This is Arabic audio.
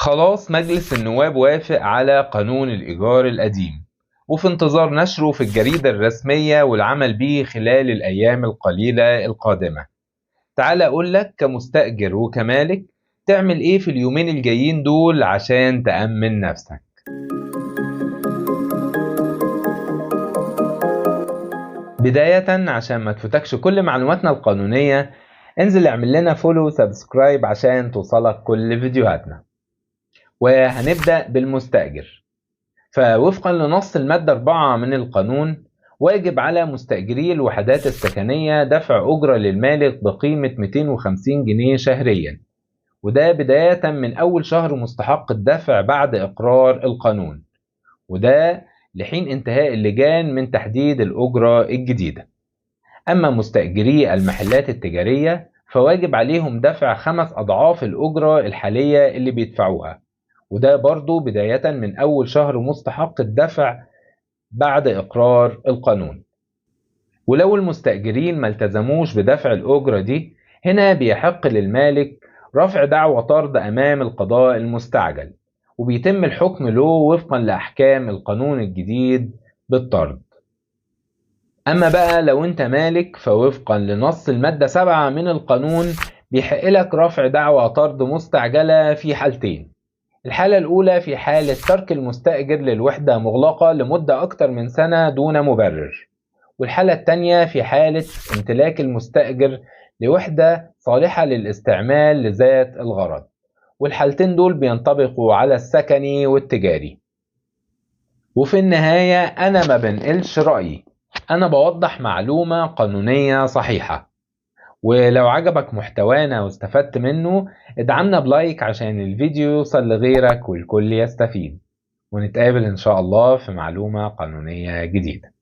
خلاص مجلس النواب وافق على قانون الإيجار القديم، وفي انتظار نشره في الجريدة الرسمية والعمل به خلال الأيام القليلة القادمة. تعال أقول لك كمستأجر وكمالك تعمل إيه في اليومين الجايين دول عشان تأمن نفسك. بداية عشان ما تفوتكش كل معلوماتنا القانونية، انزل اعمل لنا فولو سبسكرايب عشان توصلك كل فيديوهاتنا. وهنبدأ بالمستأجر. فوفقا لنص المادة 4 من القانون، واجب على مستأجري الوحدات السكنية دفع أجرة للمالك بقيمة 250 جنيه شهريا، وده بداية من أول شهر مستحق الدفع بعد إقرار القانون، وده لحين انتهاء اللجان من تحديد الأجرة الجديدة. أما مستأجري المحلات التجارية فواجب عليهم دفع 5 أضعاف الأجرة الحالية اللي بيدفعوها، وده برضو بداية من أول شهر مستحق الدفع بعد إقرار القانون. ولو المستأجرين ما التزموش بدفع الأجرة دي، هنا بيحق للمالك رفع دعوى طرد أمام القضاء المستعجل، وبيتم الحكم له وفقا لأحكام القانون الجديد بالطرد. أما بقى لو أنت مالك فوفقا لنص المادة 7 من القانون بيحق لك رفع دعوى طرد مستعجلة في حالتين. الحالة الأولى في حالة ترك المستأجر للوحدة مغلقة لمدة أكتر من سنة دون مبرر، والحالة التانية في حالة امتلاك المستأجر لوحدة صالحة للاستعمال لذات الغرض، والحالتين دول بينطبقوا على السكني والتجاري. وفي النهاية أنا ما بنقلش رأيي، أنا بوضح معلومة قانونية صحيحة. ولو عجبك محتوانا واستفدت منه ادعمنا بلايك عشان الفيديو يوصل لغيرك والكل يستفيد، ونتقابل إن شاء الله في معلومة قانونية جديدة.